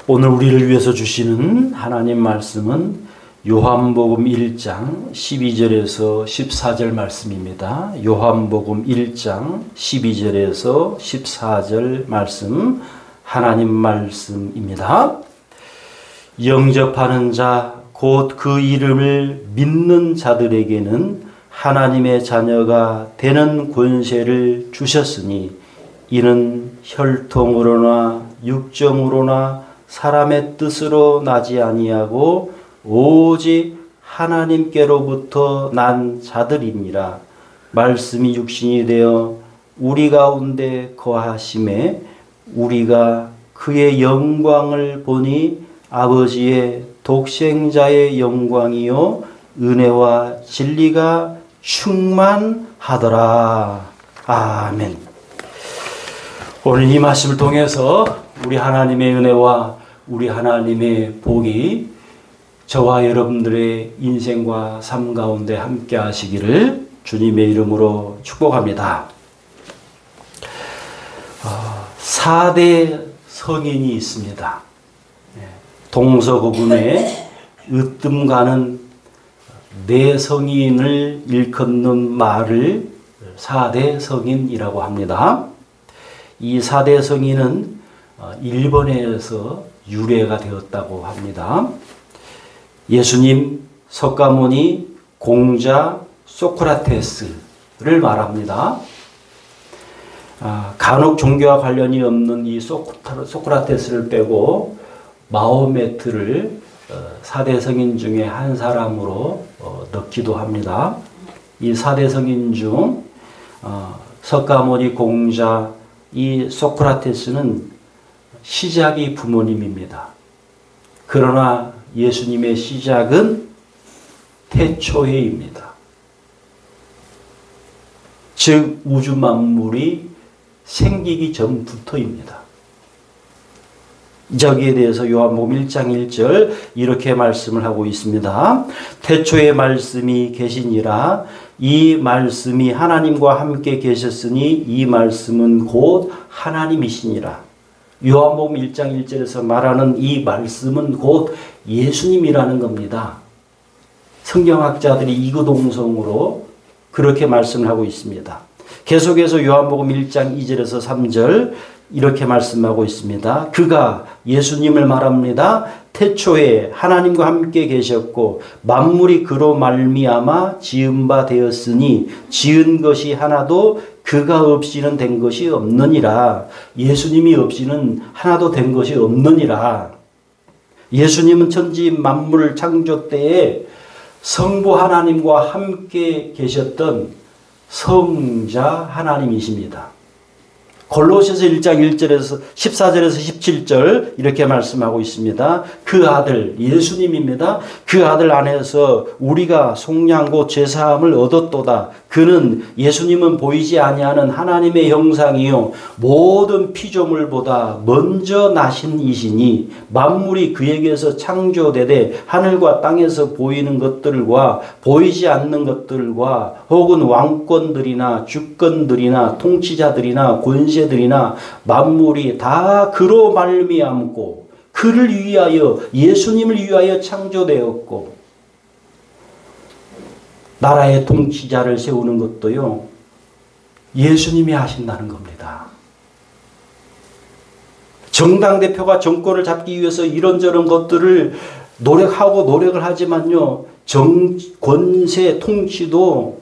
오늘 우리를 위해서 주시는 하나님 말씀은 요한복음 1장 12절에서 14절 말씀입니다. 요한복음 1장 12절에서 14절 말씀, 하나님 말씀입니다. 영접하는 자, 곧 그 이름을 믿는 자들에게는 하나님의 자녀가 되는 권세를 주셨으니 이는 혈통으로나 육정으로나 사람의 뜻으로 나지 아니하고 오직 하나님께로부터 난 자들이니라. 말씀이 육신이 되어 우리 가운데 거하심에 우리가 그의 영광을 보니 아버지의 독생자의 영광이요 은혜와 진리가 충만하더라. 아멘. 오늘 이 말씀을 통해서 우리 하나님의 은혜와 우리 하나님의 복이 저와 여러분들의 인생과 삶 가운데 함께 하시기를 주님의 이름으로 축복합니다. 4대 성인이 있습니다. 동서고금에 으뜸 가는 네 성인을 일컫는 말을 4대 성인이라고 합니다. 이 4대 성인은 일본에서 유래가 되었다고 합니다. 예수님, 석가모니, 공자, 소크라테스를 말합니다. 간혹 종교와 관련이 없는 이 소크라테스를 빼고 마호메트를 4대 성인 중에 한 사람으로 넣기도 합니다. 이 4대 성인 중 석가모니, 공자, 이 소크라테스는 시작이 부모님입니다. 그러나 예수님의 시작은 태초해입니다. 즉 우주 만물이 생기기 전부터입니다. 저기에 대해서 요한복음 1장 1절 이렇게 말씀을 하고 있습니다. 태초에 말씀이 계시니라. 이 말씀이 하나님과 함께 계셨으니 이 말씀은 곧 하나님이시니라. 요한복음 1장 1절에서 말하는 이 말씀은 곧 예수님이라는 겁니다. 성경학자들이 이구동성으로 그렇게 말씀을 하고 있습니다. 계속해서 요한복음 1장 2절에서 3절 이렇게 말씀하고 있습니다. 그가 예수님을 말합니다. 태초에 하나님과 함께 계셨고 만물이 그로 말미암아 지은 바 되었으니 지은 것이 하나도 그가 없이는 된 것이 없느니라. 예수님이 없이는 하나도 된 것이 없느니라. 예수님은 천지 만물 창조 때에 성부 하나님과 함께 계셨던 성자 하나님이십니다. 골로새서 1장 1절에서 14절에서 17절 이렇게 말씀하고 있습니다. 그 아들 예수님입니다. 그 아들 안에서 우리가 속량고 죄사함을 얻었도다. 그는 예수님은 보이지 아니하는 하나님의 형상이요 모든 피조물보다 먼저 나신 이시니 만물이 그에게서 창조되되 하늘과 땅에서 보이는 것들과 보이지 않는 것들과 혹은 왕권들이나 주권들이나 통치자들이나 권세들이나 만물이 다 그로 말미암고 그를 위하여 예수님을 위하여 창조되었고 나라의 통치자를 세우는 것도요 예수님이 하신다는 겁니다. 정당 대표가 정권을 잡기 위해서 이런저런 것들을 노력을 하지만요 권세 통치도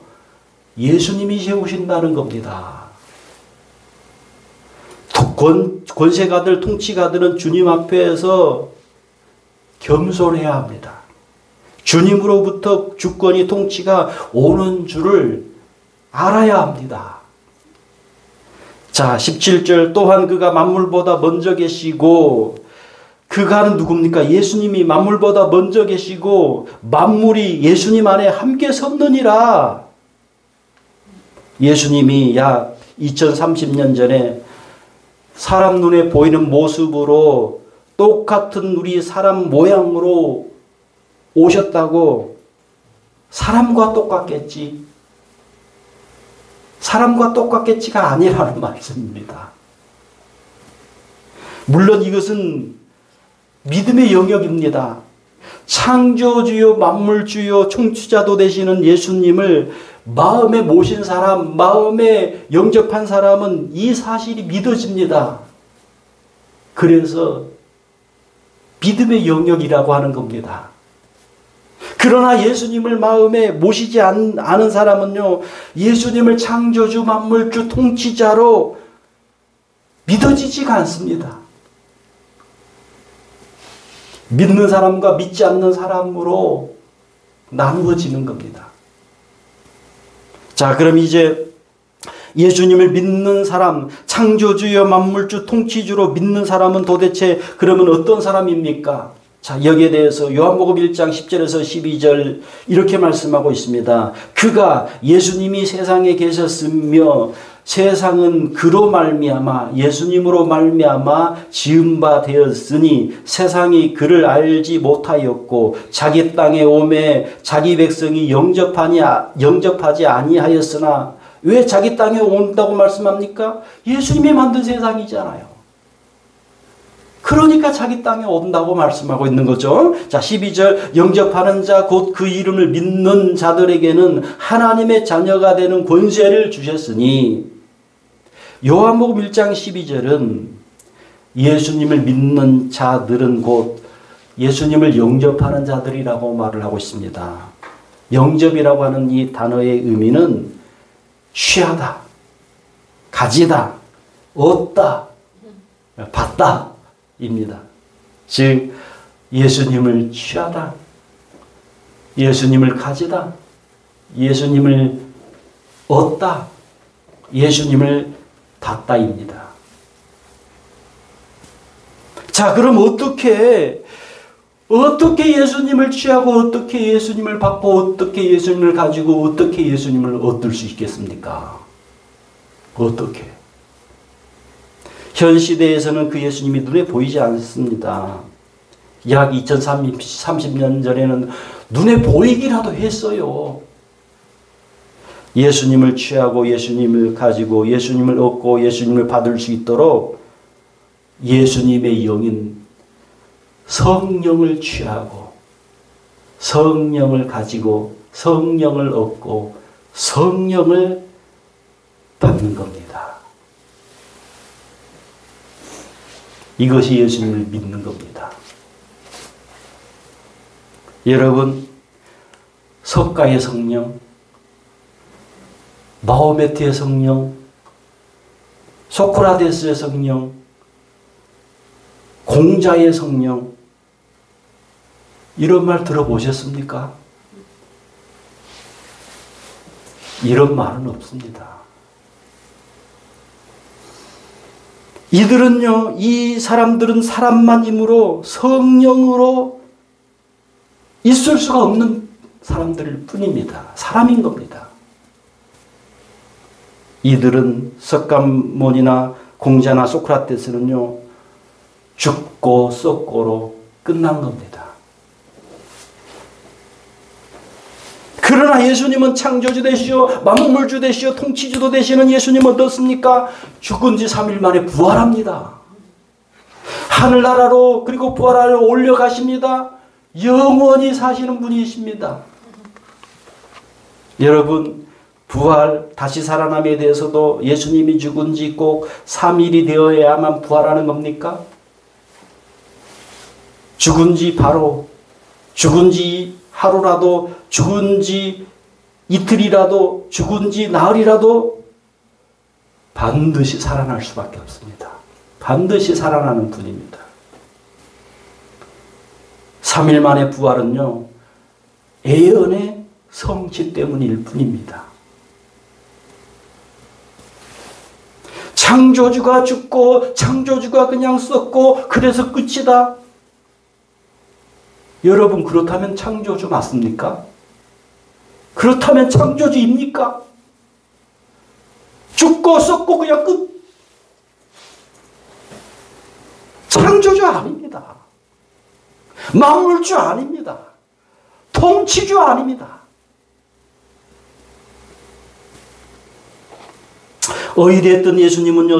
예수님이 세우신다는 겁니다. 권세가들 통치가들은 주님 앞에서 겸손해야 합니다. 주님으로부터 주권이 통치가 오는 줄을 알아야 합니다. 자 17절 또한 그가 만물보다 먼저 계시고 그가는 누굽니까? 예수님이 만물보다 먼저 계시고 만물이 예수님 안에 함께 섰느니라. 예수님이 약 2030년 전에 사람 눈에 보이는 모습으로 똑같은 우리 사람 모양으로 오셨다고 사람과 똑같겠지. 사람과 똑같겠지가 아니라는 말씀입니다. 물론 이것은 믿음의 영역입니다. 창조주요 만물주요 총취자도 되시는 예수님을 마음에 모신 사람, 마음에 영접한 사람은 이 사실이 믿어집니다. 그래서 믿음의 영역이라고 하는 겁니다. 그러나 예수님을 마음에 모시지 않은 사람은요, 예수님을 창조주 만물주 통치자로 믿어지지가 않습니다. 믿는 사람과 믿지 않는 사람으로 나누어지는 겁니다. 자, 그럼 이제 예수님을 믿는 사람, 창조주여 만물주 통치주로 믿는 사람은 도대체 그러면 어떤 사람입니까? 자, 여기에 대해서 요한복음 1장 10절에서 12절 이렇게 말씀하고 있습니다. 그가 예수님이 세상에 계셨으며 세상은 그로 말미암아 예수님으로 말미암아 지은 바 되었으니 세상이 그를 알지 못하였고 자기 땅에 오매 자기 백성이 영접하지 아니하였으나 왜 자기 땅에 온다고 말씀합니까? 예수님이 만든 세상이잖아요. 그러니까 자기 땅에 온다고 말씀하고 있는 거죠. 자, 12절 영접하는 자 곧 그 이름을 믿는 자들에게는 하나님의 자녀가 되는 권세를 주셨으니 요한복음 1장 12절은 예수님을 믿는 자들은 곧 예수님을 영접하는 자들이라고 말을 하고 있습니다. 영접이라고 하는 이 단어의 의미는 취하다, 가지다, 얻다, 받다 입니다. 즉 예수님을 취하다, 예수님을 가지다, 예수님을 얻다, 예수님을 받다입니다. 자, 그럼 어떻게 예수님을 취하고 어떻게 예수님을 받고 어떻게 예수님을 가지고 어떻게 예수님을 얻을 수 있겠습니까? 어떻게? 현 시대에서는 그 예수님이 눈에 보이지 않습니다. 약 2030년 전에는 눈에 보이기라도 했어요. 예수님을 취하고 예수님을 가지고 예수님을 얻고 예수님을 받을 수 있도록 예수님의 영인 성령을 취하고 성령을 가지고 성령을 얻고 성령을 받는 겁니다. 이것이 예수님을 믿는 겁니다. 여러분, 석가의 성령, 마호메트의 성령, 소크라테스의 성령, 공자의 성령, 이런 말 들어보셨습니까? 이런 말은 없습니다. 이들은요, 이 사람들은 사람만이므로 성령으로 있을 수가 없는 사람들일 뿐입니다. 사람인 겁니다. 이들은 석가모니나 공자나 소크라테스는요, 죽고 썩고로 끝난 겁니다. 그러나 예수님은 창조주 되시오, 만물주 되시오, 통치주도 되시는 예수님은 어떻습니까? 죽은 지 3일 만에 부활합니다. 하늘나라로 그리고 부활하러 올려가십니다. 영원히 사시는 분이십니다. 여러분, 부활, 다시 살아남에 대해서도 예수님이 죽은 지 꼭 3일이 되어야만 부활하는 겁니까? 죽은 지 바로, 죽은 지 하루라도, 죽은 지 이틀이라도, 죽은 지 나흘이라도 반드시 살아날 수밖에 없습니다. 반드시 살아나는 분입니다. 3일 만의 부활은요, 예언의 성취 때문일 뿐입니다. 창조주가 죽고 창조주가 그냥 썩고 그래서 끝이다. 여러분, 그렇다면 창조주 맞습니까? 그렇다면 창조주입니까? 죽고 썩고 그냥 끝. 창조주 아닙니다. 만물주 아닙니다. 통치주 아닙니다. 어이랬던 예수님은요,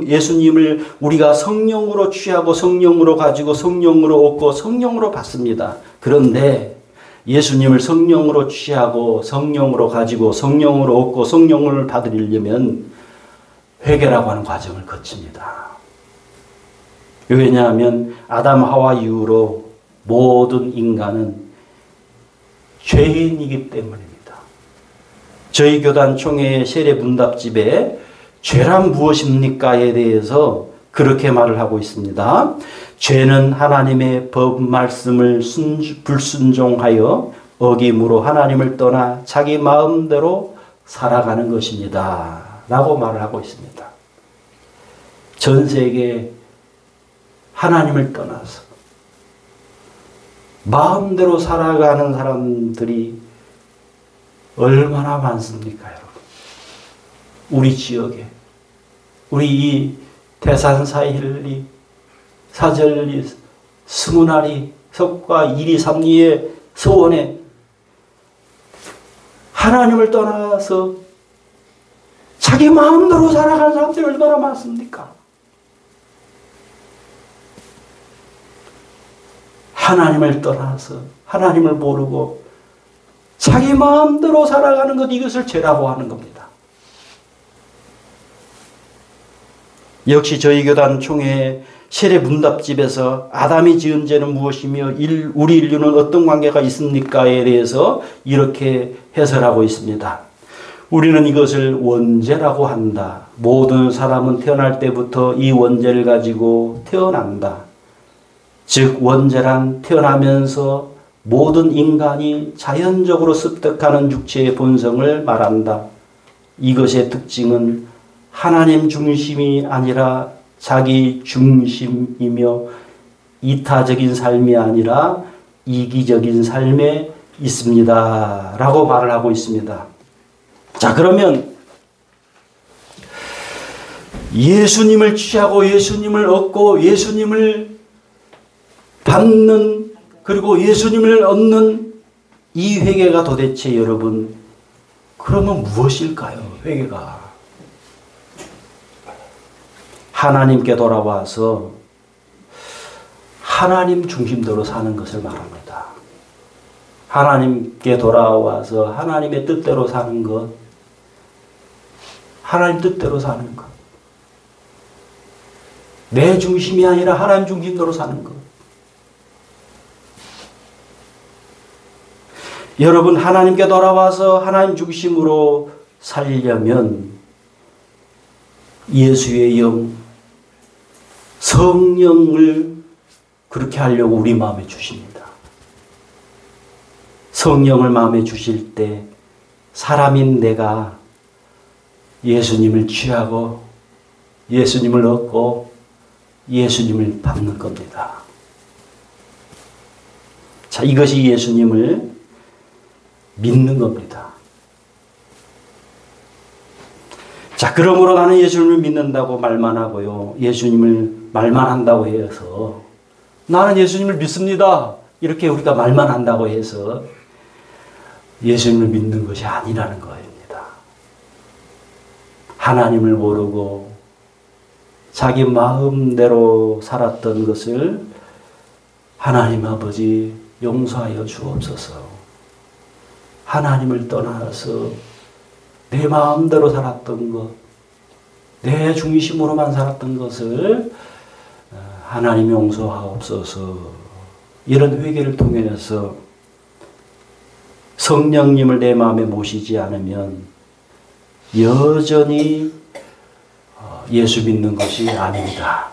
예수님을 우리가 성령으로 취하고 성령으로 가지고 성령으로 얻고 성령으로 받습니다. 그런데 예수님을 성령으로 취하고 성령으로 가지고 성령으로 얻고 성령을 받으려면 회개라고 하는 과정을 거칩니다. 왜냐하면 아담 하와 이후로 모든 인간은 죄인이기 때문입니다. 저희 교단 총회 세례 문답집에 죄란 무엇입니까에 대해서 그렇게 말을 하고 있습니다. 죄는 하나님의 법 말씀을 불순종하여 어김으로 하나님을 떠나 자기 마음대로 살아가는 것입니다. 라고 말을 하고 있습니다. 전 세계 하나님을 떠나서 마음대로 살아가는 사람들이 얼마나 많습니까, 여러분? 우리 지역에, 우리 이 대산사일리, 사절리, 스무나리, 석과 이리 삼리의 서원에 하나님을 떠나서 자기 마음대로 살아가는 사람들이 얼마나 많습니까? 하나님을 떠나서 하나님을 모르고 자기 마음대로 살아가는 것, 이것을 죄라고 하는 겁니다. 역시 저희 교단 총회 세례 문답집에서 아담이 지은 죄는 무엇이며 우리 인류는 어떤 관계가 있습니까에 대해서 이렇게 해설하고 있습니다. 우리는 이것을 원죄라고 한다. 모든 사람은 태어날 때부터 이 원죄를 가지고 태어난다. 즉 원죄란 태어나면서 모든 인간이 자연적으로 습득하는 육체의 본성을 말한다. 이것의 특징은 하나님 중심이 아니라 자기 중심이며 이타적인 삶이 아니라 이기적인 삶에 있습니다. 라고 말을 하고 있습니다. 자, 그러면 예수님을 취하고 예수님을 얻고 예수님을 받는, 그리고 예수님을 얻는 이 회개가 도대체 여러분, 그러면 무엇일까요? 회개가 하나님께 돌아와서 하나님 중심대로 사는 것을 말합니다. 하나님께 돌아와서 하나님의 뜻대로 사는 것, 하나님 뜻대로 사는 것, 내 중심이 아니라 하나님 중심대로 사는 것. 여러분, 하나님께 돌아와서 하나님 중심으로 살려면 예수의 영, 성령을 그렇게 하려고 우리 마음에 주십니다. 성령을 마음에 주실 때 사람인 내가 예수님을 취하고 예수님을 얻고 예수님을 받는 겁니다. 자, 이것이 예수님을 믿는 겁니다. 자, 그러므로 나는 예수님을 믿는다고 말만 하고요, 예수님을 말만 한다고 해서 나는 예수님을 믿습니다, 이렇게 우리가 말만 한다고 해서 예수님을 믿는 것이 아니라는 것입니다. 하나님을 모르고 자기 마음대로 살았던 것을 하나님 아버지 용서하여 주옵소서. 하나님을 떠나서 내 마음대로 살았던 것, 내 중심으로만 살았던 것을 하나님 용서하옵소서. 이런 회개를 통해서 성령님을 내 마음에 모시지 않으면 여전히 예수 믿는 것이 아닙니다.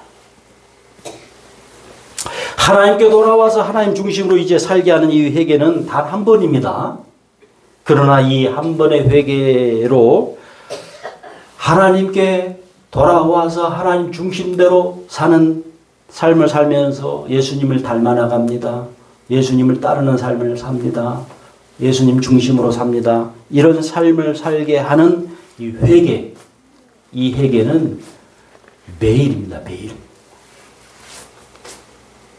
하나님께 돌아와서 하나님 중심으로 이제 살게 하는 이 회개는 단 한 번입니다. 그러나 이 한 번의 회개로 하나님께 돌아와서 하나님 중심대로 사는 삶을 살면서 예수님을 닮아나갑니다. 예수님을 따르는 삶을 삽니다. 예수님 중심으로 삽니다. 이런 삶을 살게 하는 이 회개, 이 회개는 매일입니다. 매일.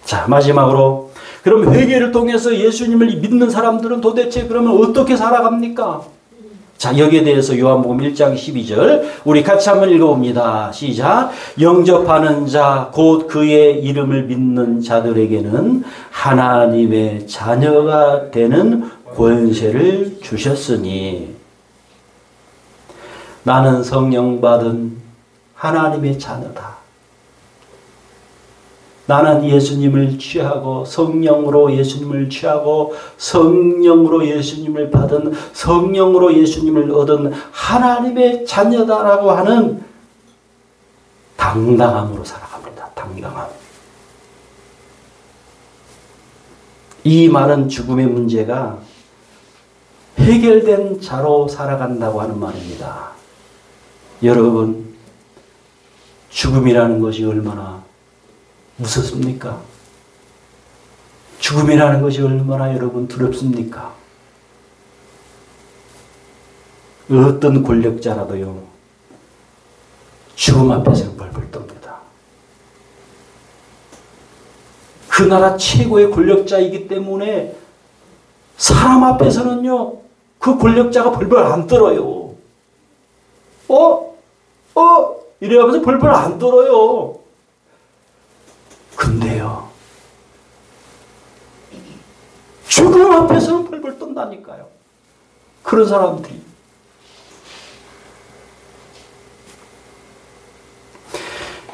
자, 마지막으로 그럼 회개를 통해서 예수님을 믿는 사람들은 도대체 그러면 어떻게 살아갑니까? 자, 여기에 대해서 요한복음 1장 12절 우리 같이 한번 읽어봅니다. 시작. 영접하는 자 곧 그의 이름을 믿는 자들에게는 하나님의 자녀가 되는 권세를 주셨으니 나는 성령 받은 하나님의 자녀다. 나는 예수님을 취하고 성령으로 예수님을 취하고 성령으로 예수님을 받은 성령으로 예수님을 얻은 하나님의 자녀다라고 하는 당당함으로 살아갑니다. 당당함. 이 많은 죽음의 문제가 해결된 자로 살아간다고 하는 말입니다. 여러분, 죽음이라는 것이 얼마나 무섭습니까? 죽음이라는 것이 얼마나 여러분 두렵습니까? 어떤 권력자라도요, 죽음 앞에서는 벌벌 떱니다. 그 나라 최고의 권력자이기 때문에 사람 앞에서는요, 그 권력자가 벌벌 안 떨어요. 이래가면서 벌벌 안 떨어요. 근데요, 죽음 앞에서는 벌벌 떤다니까요. 그런 사람들이.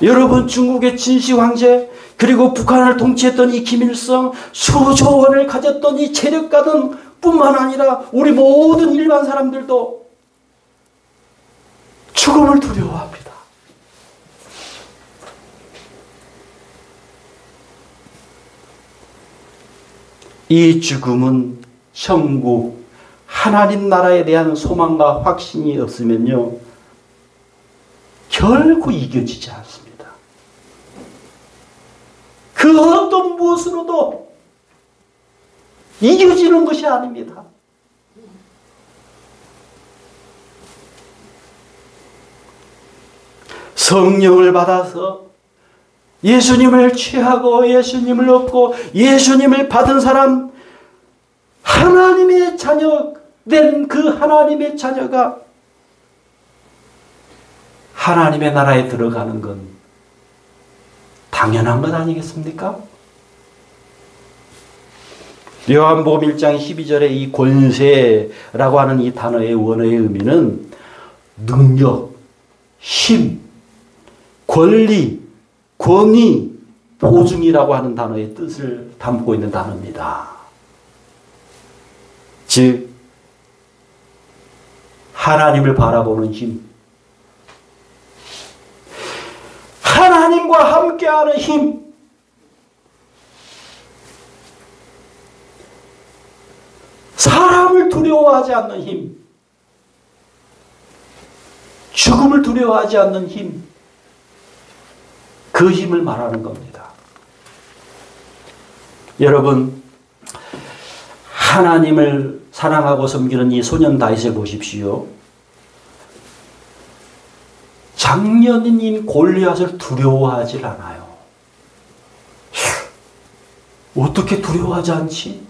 여러분, 중국의 진시 황제, 그리고 북한을 통치했던 이 김일성, 수조 원을 가졌던 이 세력가들 뿐만 아니라 우리 모든 일반 사람들도 죽음을 두려워합니다. 이 죽음은 천국, 하나님 나라에 대한 소망과 확신이 없으면요, 결코 이겨지지 않습니다. 그 어떤 무엇으로도 이겨지는 것이 아닙니다. 성령을 받아서 예수님을 취하고 예수님을 얻고 예수님을 받은 사람, 하나님의 자녀 된 그 하나님의 자녀가 하나님의 나라에 들어가는 건 당연한 것 아니겠습니까? 요한복음 1장 12절에 이 권세라고 하는 이 단어의 원어의 의미는 능력, 힘, 권리, 권위, 보증이라고 하는 단어의 뜻을 담고 있는 단어입니다. 즉, 하나님을 바라보는 힘, 하나님과 함께하는 힘, 사람을 두려워하지 않는 힘, 죽음을 두려워하지 않는 힘, 그 힘을 말하는 겁니다. 여러분, 하나님을 사랑하고 섬기는 이 소년 다윗을 보십시오. 장년인 골리앗을 두려워하지 않아요. 어떻게 두려워하지 않지?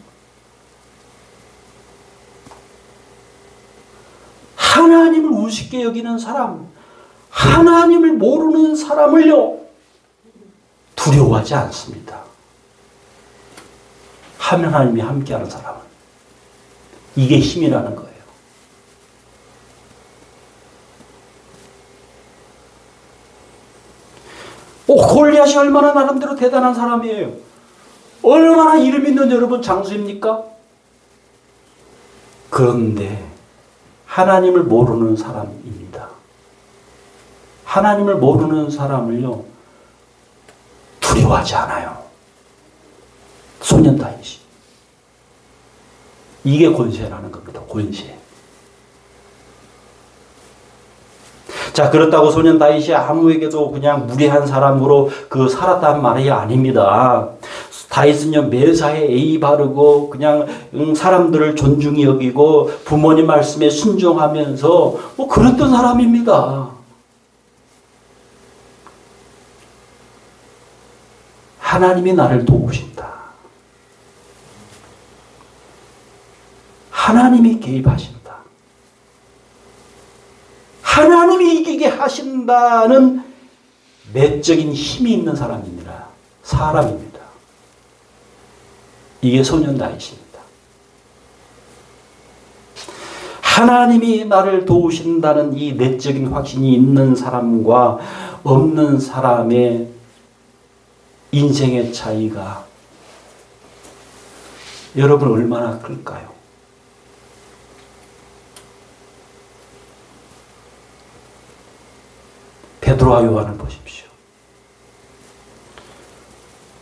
하나님을 우습게 여기는 사람, 하나님을 모르는 사람을요, 두려워하지 않습니다. 하나님이 함께하는 사람은. 이게 힘이라는 거예요. 골리앗이 얼마나 나름대로 대단한 사람이에요. 얼마나 이름 있는 여러분 장수입니까? 그런데 하나님을 모르는 사람입니다. 하나님을 모르는 사람을요, 두려워하지 않아요. 소년 다윗이. 이게 권세라는 겁니다. 권세. 자, 그렇다고 소년 다윗이 아무에게도 그냥 무례한 사람으로 살았단 말이 아닙니다. 다윗은요, 매사에 예의 바르고 그냥 사람들을 존중히 여기고 부모님 말씀에 순종하면서 그랬던 사람입니다. 하나님이 나를 도우신다. 하나님이 개입하신다. 움직이게 하신다는 내적인 힘이 있는 사람입니다. 사람입니다. 이게 소년 다윗입니다. 하나님이 나를 도우신다는 이 내적인 확신이 있는 사람과 없는 사람의 인생의 차이가 여러분 얼마나 클까요? 베드로와 요한을 보십시오.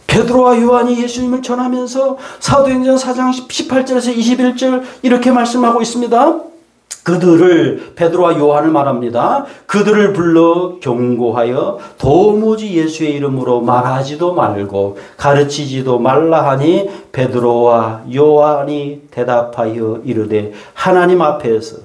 베드로와 요한이 예수님을 전하면서 사도행전 4장 18절에서 21절 이렇게 말씀하고 있습니다. 그들을, 베드로와 요한을 말합니다. 그들을 불러 경고하여 도무지 예수의 이름으로 말하지도 말고 가르치지도 말라 하니 베드로와 요한이 대답하여 이르되 하나님 앞에서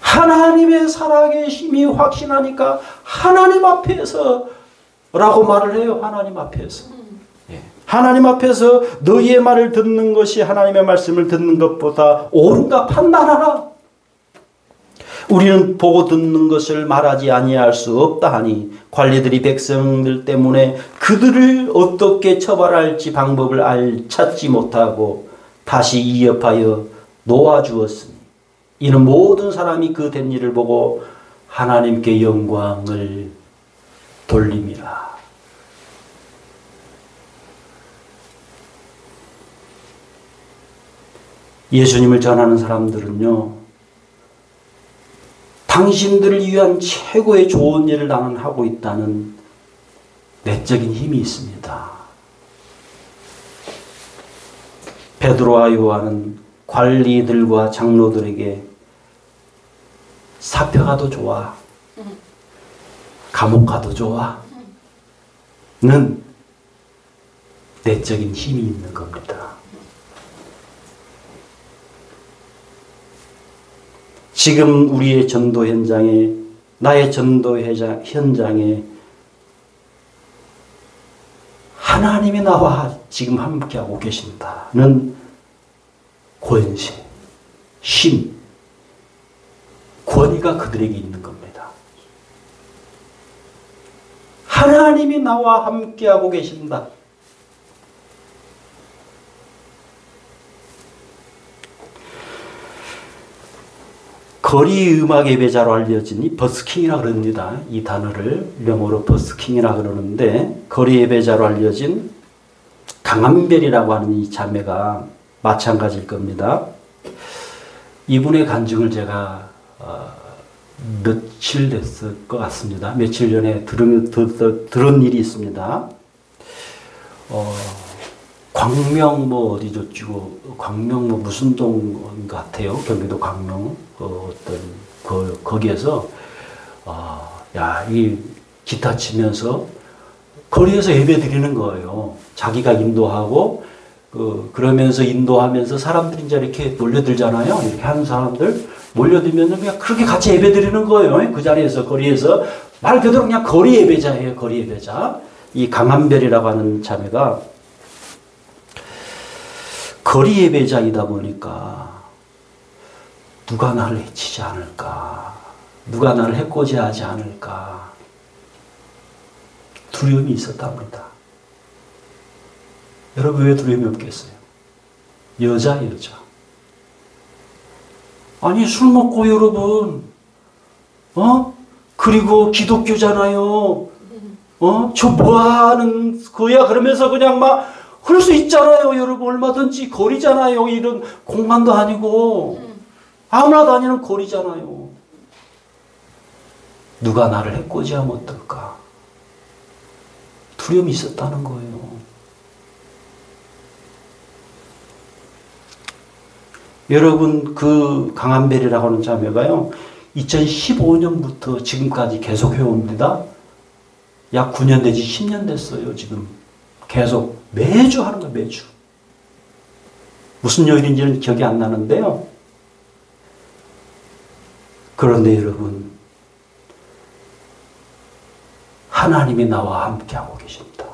하나님의 살아계심이 확신하니까 하나님 앞에서 라고 말을 해요. 하나님 앞에서. 하나님 앞에서 너희의 말을 듣는 것이 하나님의 말씀을 듣는 것보다 옳은가 판단하라. 우리는 보고 듣는 것을 말하지 아니할 수 없다 하니 관리들이 백성들 때문에 그들을 어떻게 처벌할지 방법을 찾지 못하고 다시 이협하여 놓아주었으니 이는 모든 사람이 그 된 일을 보고 하나님께 영광을 돌림이라. 예수님을 전하는 사람들은요, 당신들을 위한 최고의 좋은 일을 나는 하고 있다는 내적인 힘이 있습니다. 베드로와 요한은 관리들과 장로들에게 사표가도 좋아, 감옥 가도 좋아 는 내적인 힘이 있는 겁니다. 지금 우리의 전도 현장에, 나의 전도 현장에 하나님이 나와 지금 함께하고 계신다는 권세, 힘, 권위가 그들에게 있는 겁니다. 하나님이 나와 함께하고 계신다. 거리 음악 예배자로 알려진 이 버스킹이라고 그럽니다. 이 단어를 영어로 버스킹이라고 그러는데 거리 예배자로 알려진 강한별이라고 하는 이 자매가 마찬가지일 겁니다. 이분의 간증을 제가 며칠 됐을 것 같습니다. 며칠 전에 들은 일이 있습니다. 광명 어디 저쪽 광명 무슨 동 같아요. 경기도 광명 거기에서 이 기타 치면서 거리에서 예배 드리는 거예요. 자기가 인도하고 그러면서 인도하면서 사람들이 이제 이렇게 몰려들잖아요. 이렇게 하는 사람들 몰려들면 그냥 그렇게 같이 예배 드리는 거예요. 그 자리에서 거리에서 말 그대로 그냥 거리 예배자예요. 거리 예배자. 이 강한별이라고 하는 자매가 거리 예배자이다 보니까 누가 나를 해치지 않을까, 누가 나를 해코지하지 않을까 두려움이 있었답니다. 여러분 왜 두려움이 없겠어요? 여자. 아니 술 먹고 여러분 그리고 기독교잖아요. 저 뭐하는 거야 그러면서 그냥 막 그럴 수 있잖아요. 여러분 얼마든지 거리잖아요. 이런 공간도 아니고 아무나 다니는 거리잖아요. 누가 나를 해코지하면 어떨까? 두려움이 있었다는 거예요. 여러분 그 강한별이라고 하는 자매가요. 2015년부터 지금까지 계속 해옵니다. 약 9년 내지 10년 됐어요. 지금 계속 매주 하는 거예요. 매주. 무슨 요일인지는 기억이 안 나는데요. 그런데 여러분 하나님이 나와 함께하고 계십니다.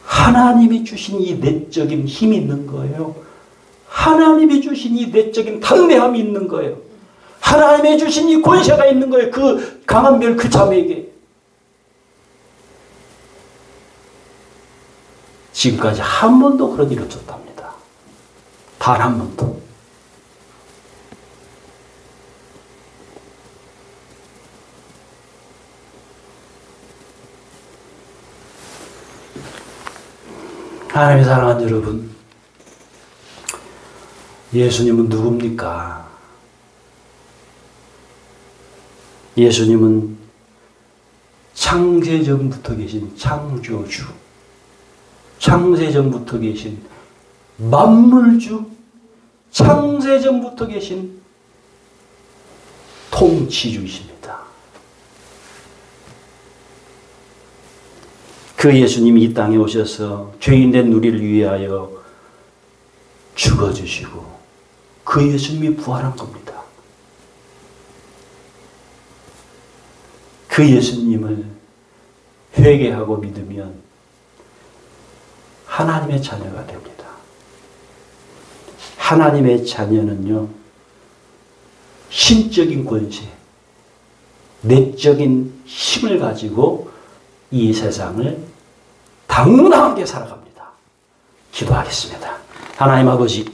하나님이 주신 이 내적인 힘이 있는 거예요. 하나님이 주신 이 내적인 담대함이 있는 거예요. 하나님이 주신 이 권세가 있는 거예요. 그 강한 별 그 자매에게. 지금까지 한 번도 그런 일이 없었답니다. 단 한 번도. 하나님의 사랑하는 여러분, 예수님은 누굽니까? 예수님은 창세전부터 계신 창조주, 창세전부터 계신 만물주, 창세전부터 계신 통치주이십니다. 그 예수님이 이 땅에 오셔서 죄인된 우리를 위하여 죽어주시고 그 예수님이 부활한 겁니다. 그 예수님을 회개하고 믿으면 하나님의 자녀가 됩니다. 하나님의 자녀는요, 신적인 권세, 내적인 힘을 가지고 이 세상을 당당하게 살아갑니다. 기도하겠습니다. 하나님 아버지,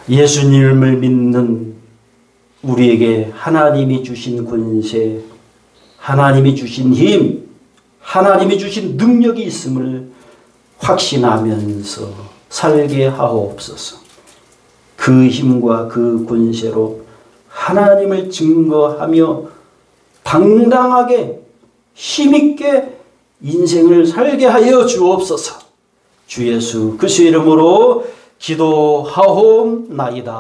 예수님을 믿는 우리에게 하나님이 주신 권세, 하나님이 주신 힘, 하나님이 주신 능력이 있음을 확신하면서 살게 하옵소서. 그 힘과 그 권세로 하나님을 증거하며 당당하게 힘있게 인생을 살게 하여 주옵소서. 주 예수 그리스도의 이름으로 기도하옵나이다.